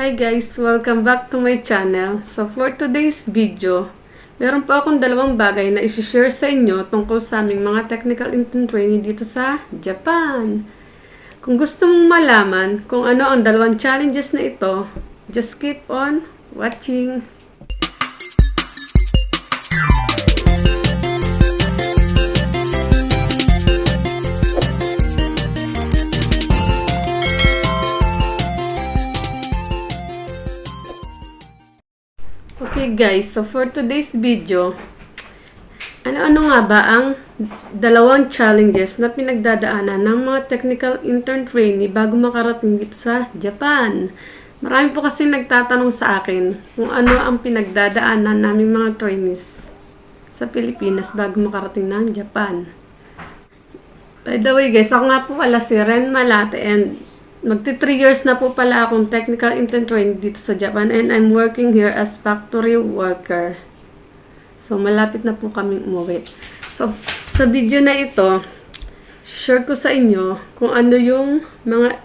Hi guys! Welcome back to my channel. So for today's video, meron po akong dalawang bagay na isi-share sa inyo tungkol sa aming mga technical intern training dito sa Japan. Kung gusto mong malaman kung ano ang dalawang challenges na ito, just keep on watching. Okay guys, so for today's video, ano-ano nga ba ang dalawang challenges na pinagdadaanan ng mga technical intern trainee bago makarating dito sa Japan? Marami po kasi nagtatanong sa akin kung ano ang pinagdadaanan naming mga trainees sa Pilipinas bago makarating ng Japan. By the way guys, ako nga po pala si Ren Malate and magti 3 years na po pala akong technical intern training dito sa Japan and I'm working here as factory worker. So, malapit na po kaming umuwi. So, sa video na ito, share ko sa inyo kung ano yung mga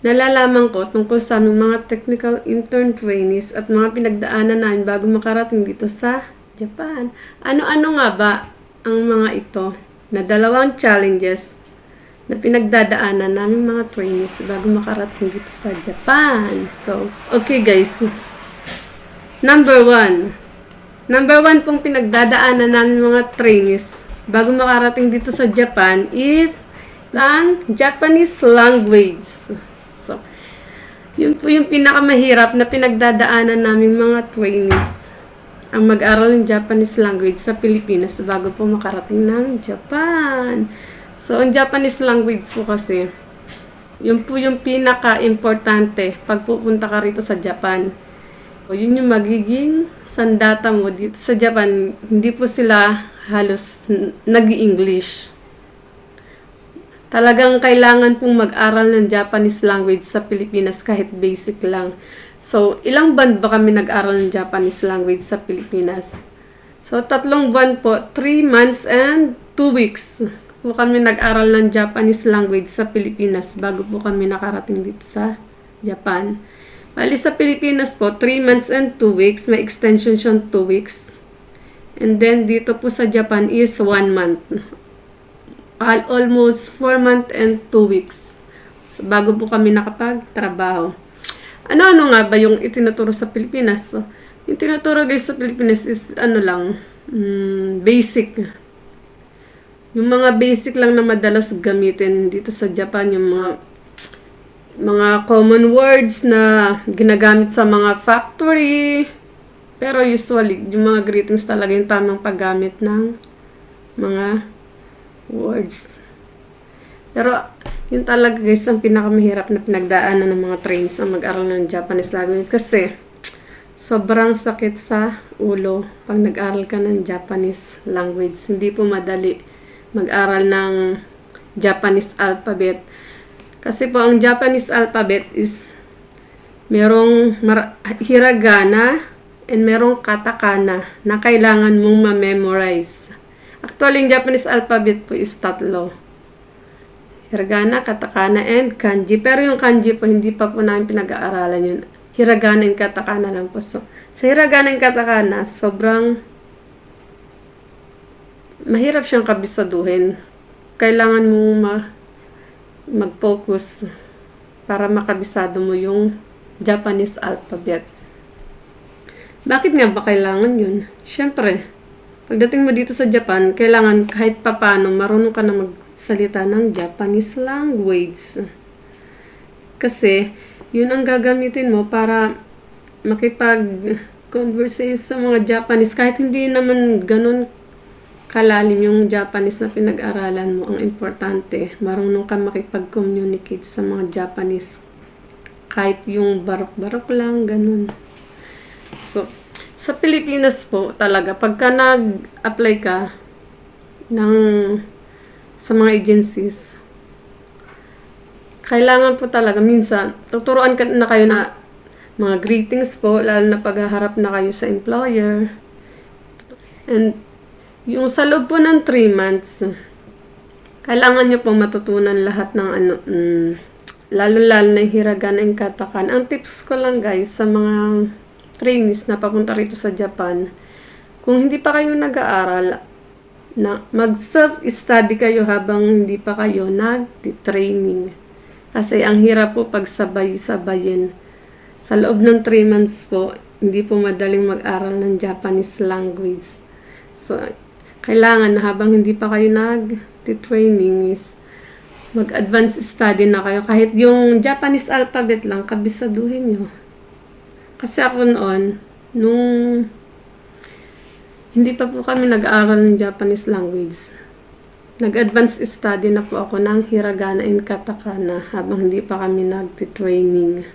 nalalaman ko tungkol sa aming mga technical intern trainees at mga pinagdaanan namin bago makarating dito sa Japan. Ano-ano nga ba ang mga ito na dalawang challenges na pinagdadaanan namin mga trainees bago makarating dito sa Japan. So, okay guys. Number one pong pinagdadaanan namin mga trainees bago makarating dito sa Japan is ang Japanese language. So, yun po yung pinakamahirap na pinagdadaanan namin mga trainees, ang mag-aral ng Japanese language sa Pilipinas bago po makarating ng Japan. So, ang Japanese language po kasi, yun po yung pinaka-importante pag pupunta ka rito sa Japan. So, yun yung magiging sandata mo dito sa Japan. Hindi po sila halos nag-i-English. Talagang kailangan pong mag-aral ng Japanese language sa Pilipinas kahit basic lang. So, ilang buwan ba kami nag-aral ng Japanese language sa Pilipinas? So, 3 buwan po, 3 months and 2 weeks. Po kami nag-aral ng Japanese language sa Pilipinas bago po kami nakarating dito sa Japan. Bali sa Pilipinas po, 3 months and 2 weeks. May extension siyang 2 weeks. And then dito po sa Japan is 1 month. Almost 4 months and 2 weeks. So, bago po kami nakapagtrabaho. Ano-ano nga ba yung itinuturo sa Pilipinas? So, yung tinuturo guys sa Pilipinas is basic. Yung mga basic lang na madalas gamitin dito sa Japan, yung mga common words na ginagamit sa mga factory. Pero usually, yung mga greetings talaga yung tamang paggamit ng mga words. Pero, yun talaga guys, ang pinakamahirap na pinagdaanan ng mga trainees ang mag-aral ng Japanese language. Kasi, sobrang sakit sa ulo pag nag-aral ka ng Japanese language. Hindi po madali mag-aral ng Japanese alphabet. Kasi po, ang Japanese alphabet is merong hiragana and merong katakana na kailangan mong ma-memorize. Actually, yung Japanese alphabet po is 3. Hiragana, katakana, and kanji. Pero yung kanji po, hindi pa po namin pinag-aaralan yun. Hiragana and katakana lang po. So, sa hiragana and katakana, sobrang mahirap siyang kabisaduhin. Kailangan mong mag-focus para makabisado mo yung Japanese alphabet. Bakit nga ba kailangan yun? Siyempre, pagdating mo dito sa Japan, kailangan kahit papano marunong ka na magsalita ng Japanese language. Kasi, yun ang gagamitin mo para makipag-conversate sa mga Japanese. Kahit hindi naman ganun kalalim yung Japanese na pinag-aralan mo, ang importante, marunong ka makipag-communicate sa mga Japanese. Kahit yung barok-barok lang, ganun. So, sa Pilipinas po talaga, pagka nag-apply ka sa mga agencies, kailangan po talaga, minsan, tuturuan na kayo na mga greetings po, lalo na paghaharap na kayo sa employer. And, yung sa loob po ng 3 months, kailangan nyo pong matutunan lahat ng lalo-lalo na yung hiragana and katakana. Ang tips ko lang guys sa mga trainees na papunta rito sa Japan, kung hindi pa kayo nag-aaral, na mag-self-study kayo habang hindi pa kayo nag-training. Kasi ang hirap po pag sabay-sabayin. Sa loob ng 3 months po, hindi po madaling mag-aral ng Japanese language. So, kailangan na habang hindi pa kayo nag-training is mag-advance study na kayo. Kahit yung Japanese alphabet lang, kabisaduhin nyo. Kasi ako noon, nung hindi pa po kami nag-aaral ng Japanese language, nag-advance study na po ako ng hiragana and katakana habang hindi pa kami nag-training.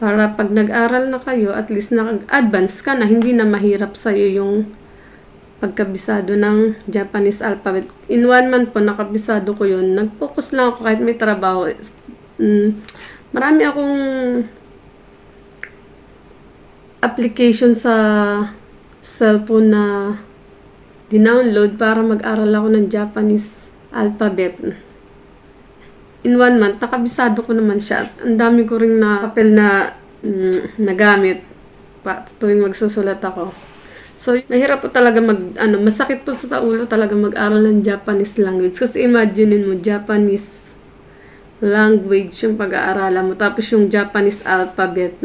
Para pag nag-aral na kayo, at least nag-advance ka na, hindi na mahirap sa'yo yung pagkabisado ng Japanese alphabet. In 1 month po, nakabisado ko yun. Nag-focus lang ako kahit may trabaho. Marami akong application sa cellphone na dinownload para mag-aral ako ng Japanese alphabet. In 1 month, nakabisado ko naman siya. Ang dami ko ring na papel na nagamit tuwing magsusulat ako. So, mahirap po talaga masakit po sa ulo talaga mag-aral ng Japanese language. Kasi imaginein mo, Japanese language yung pag-aaralan mo. Tapos yung Japanese alphabet,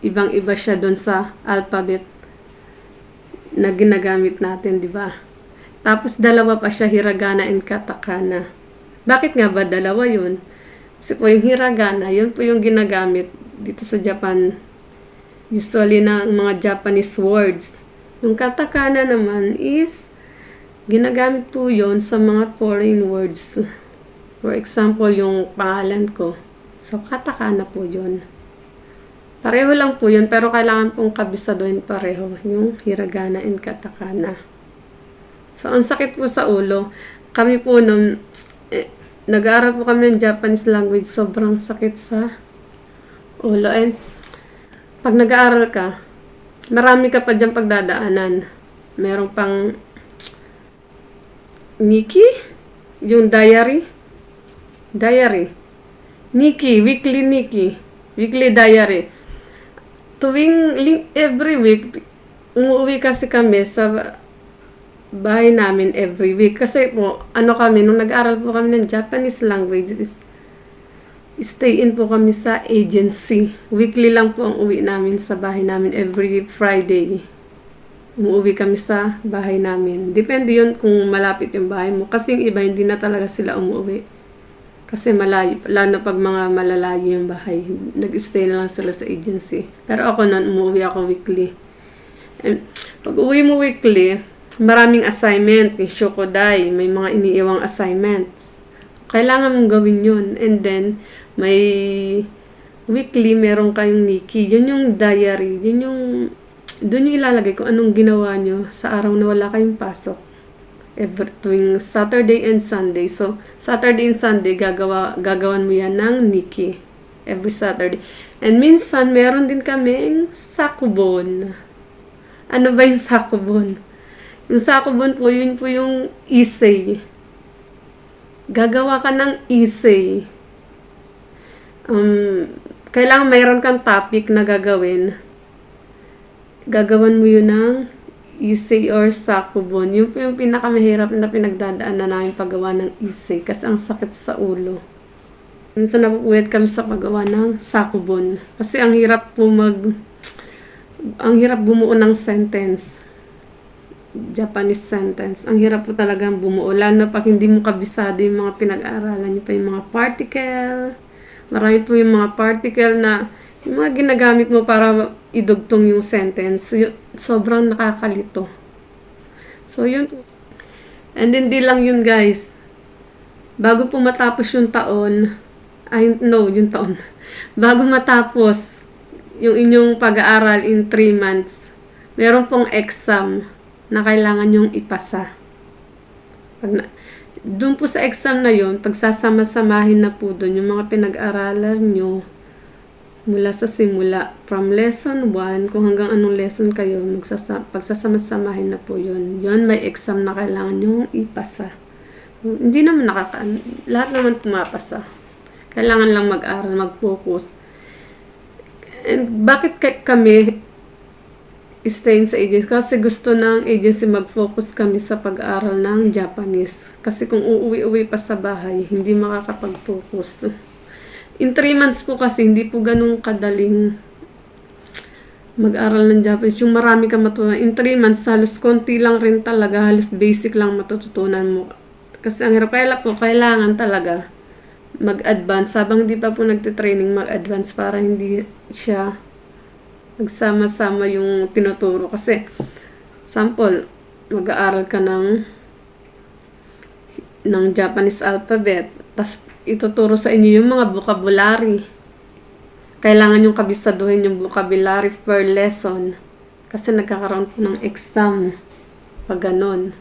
ibang-iba siya doon sa alphabet na ginagamit natin, di ba? Tapos dalawa pa siya, hiragana and katakana. Bakit nga ba dalawa yun? Kasi po yung hiragana, yun po yung ginagamit dito sa Japan. Usually ng mga Japanese words. Yung katakana naman is ginagamit po yun sa mga foreign words. For example, yung pangalan ko. So, katakana po yun. Pareho lang po yun, pero kailangan pong kabisaduhin pareho. Yung hiragana and katakana. So, ang sakit po sa ulo. Kami po nung nag-aaral po kami ng Japanese language, sobrang sakit sa ulo. And pag nag-aaral ka, marami ka pa dyan pagdadaanan. Merong pang Nikki? Yung diary? Nikki, weekly diary. Every week, umuwi kasi kami sa bahay namin every week. Kasi po, nung nag-aral po kami ng Japanese language, stay in po kami sa agency. Weekly lang po ang uwi namin sa bahay namin every Friday. Umuwi kami sa bahay namin. Depende yun kung malapit yung bahay mo. Kasi yung iba, hindi na talaga sila umuwi. Kasi malayo. Lalo na pag mga malalayo yung bahay. Nag-stay na lang sila sa agency. Pero ako noon, umuwi ako weekly. And pag uwi mo weekly, maraming assignment. Yung shokodai, may mga iniiwang assignments. Kailangan mong gawin yun. And then, may weekly, meron kayong Nikki. Yun yung diary. Doon yung ilalagay kung anong ginawa nyo sa araw na wala kayong pasok. Tuwing Saturday and Sunday. So, Saturday and Sunday, gagawan mo yan ng Nikki. Every Saturday. And minsan, meron din kaming sakubon. Ano ba yung sakubon? Yung sakubon po, yun po yung essay. Gagawa ka ng essay. Kailangan mayroon kang topic na gagawin. Gagawan mo yun ng essay or sakubon. Yun po yung pinakamahirap na pinagdadaan na namin paggawa ng essay kasi ang sakit sa ulo. Minsan napupuwet kami sa paggawa ng sakubon. Kasi ang hirap bumuo ng sentence. Japanese sentence. Ang hirap po talagang bumuo. Lalo na pag hindi mo kabisado yung mga pinag-aaralan. Yung pa yung mga particle. Marami po yung mga particle na yung mga ginagamit mo para idugtong yung sentence. Sobrang nakakalito. So, yun. And hindi lang yun, guys. Bago po matapos yung taon, bago matapos yung inyong pag-aaral in 3 months, meron pong exam na kailangan yung ipasa. Doon po sa exam na yun, pagsasama-samahin na po doon yung mga pinag-aralan nyo mula sa simula. From lesson 1, kung hanggang anong lesson kayo, pagsasama-samahin na po yun. Yun, may exam na kailangan nyo ipasa. Hindi naman lahat naman pumapasa. Kailangan lang mag-aral, mag-focus. And bakit kami staying sa agency? Kasi gusto ng agency mag-focus kami sa pag-aaral ng Japanese. Kasi kung uuwi-uwi pa sa bahay, hindi makakapag-focus. In 3 months po kasi, hindi po ganun kadaling mag-aral ng Japanese. Yung marami kang matutunan. In 3 months, halos konti lang rin talaga. Halos basic lang matututunan mo. Kasi ang hirap, kaya po, kailangan talaga mag-advance. Habang hindi pa po nagtitraining, mag-advance para hindi siya magsama-sama yung tinuturo. Kasi, sample, mag-aaral ka ng Japanese alphabet. Tapos, ituturo sa inyo yung mga vocabulary. Kailangan yung kabisaduhin yung vocabulary per lesson. Kasi nagkakaroon po ng exam. Pag ganon.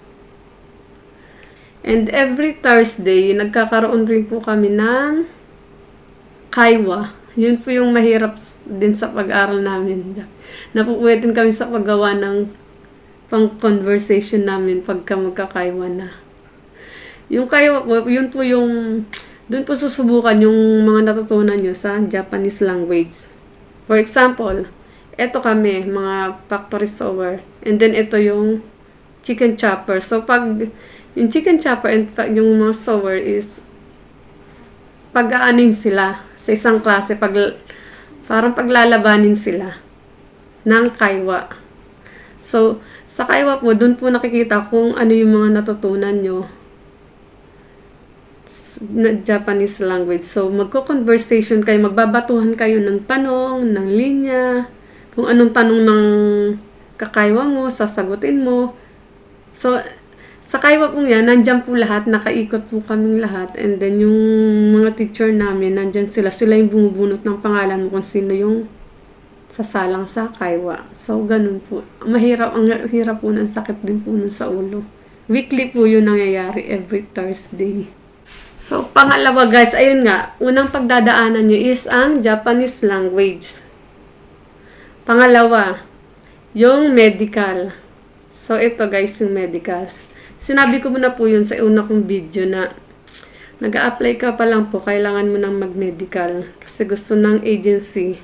And every Thursday, nagkakaroon rin po kami ng kaiwa. Yun po yung mahirap din sa pag-aral namin. Napupuwitin kami sa paggawa ng pang-conversation namin pagka magkakaiwa na. Yung kaiwa po, yun po yung doon po susubukan yung mga natutunan nyo sa Japanese language. For example, eto kami, mga factory sewer. And then ito yung chicken chopper. So pag yung chicken chopper and yung mga sewer is pag-aanin sila sa isang klase, parang paglalabanin sila ng kaiwa. So, sa kaiwa po, doon po nakikita kung ano yung mga natutunan nyo na Japanese language. So, magko-conversation kayo, magbabatuhan kayo ng tanong, ng linya, kung anong tanong ng kakaiwa mo, sasagutin mo. So, sa kaiwa po yan, nandyan po lahat, nakaikot po kaming lahat. And then, yung mga teacher namin, nandyan sila. Sila yung bumubunot ng pangalan mo kung sino yung sasalang sa kaiwa. So, ganun po. Mahirap, ang hirap po ng sakit din po nun sa ulo. Weekly po yun nangyayari every Thursday. So, pangalawa guys, ayun nga, unang pagdadaanan nyo is ang Japanese language. Pangalawa, yung medical. So, ito guys, yung medicals. Sinabi ko muna po yun sa una kong video na nag-a-apply ka pa lang po, kailangan mo ng mag-medical. Kasi gusto ng agency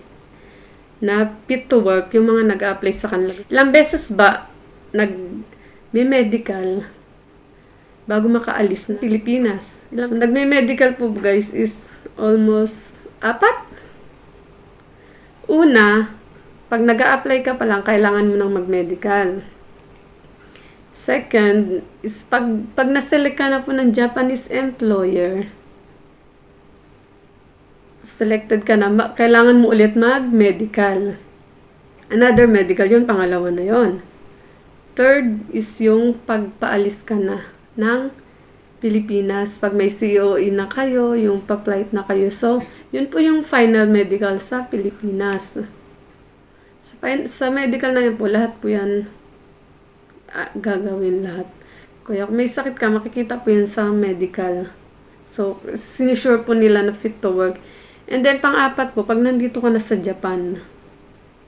na fit to work yung mga nag-a-apply sa kanila. Ilang beses ba may medical bago makaalis ng Pilipinas? So, nagme-medical po guys is almost 4. Una, pag nag-a-apply ka pa lang, kailangan mo ng mag-medical. Second, is pag na-select ka na po ng Japanese employer, selected ka na, kailangan mo ulit mag-medical. Another medical, yun, pangalawa na yun. Third is yung pagpaalis ka na ng Pilipinas. Pag may COE na kayo, yung pa-flight na kayo. So, yun po yung final medical sa Pilipinas. Sa medical na yun po, lahat po yan gagawin lahat. Kaya kung may sakit ka, makikita po yan sa medical. So, sinusure po nila na fit to work. And then, pang-apat po, pag nandito ka na sa Japan,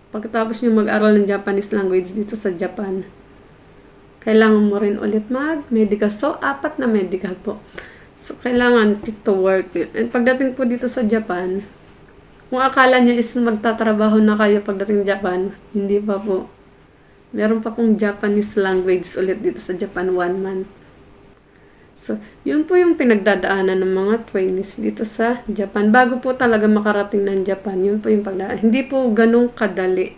pagkatapos nyo mag-aral ng Japanese language dito sa Japan, kailangan mo rin ulit mag-medical. So, 4 na medical po. So, kailangan fit to work. And pagdating po dito sa Japan, kung akala nyo is magtatrabaho na kayo pagdating Japan, hindi pa po. Meron pa pong Japanese language ulit dito sa Japan 1 month. So, yun po yung pinagdadaanan ng mga trainees dito sa Japan. Bago po talaga makarating ng Japan, yun po yung pagdadaanan. Hindi po ganun kadali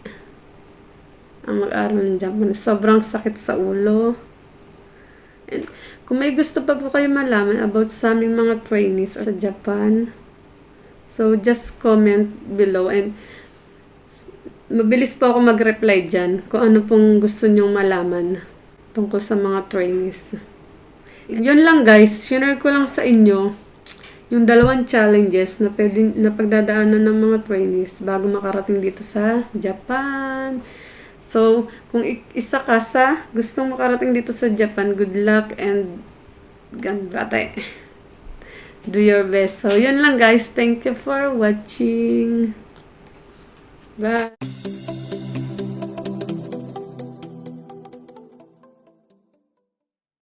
ang mag-aral ng Japanese. Sobrang sakit sa ulo. And kung may gusto pa po kayo malaman about sa aming mga trainees sa Japan, so just comment below and mabilis po ako mag-reply dyan kung ano pong gusto nyong malaman tungkol sa mga trainees. Yun lang guys, share ko lang sa inyo yung 2 challenges na pagdadaanan ng mga trainees bago makarating dito sa Japan. So, kung isa ka sa gustong makarating dito sa Japan, good luck and ganbate. Do your best. So, yun lang guys. Thank you for watching. Bye.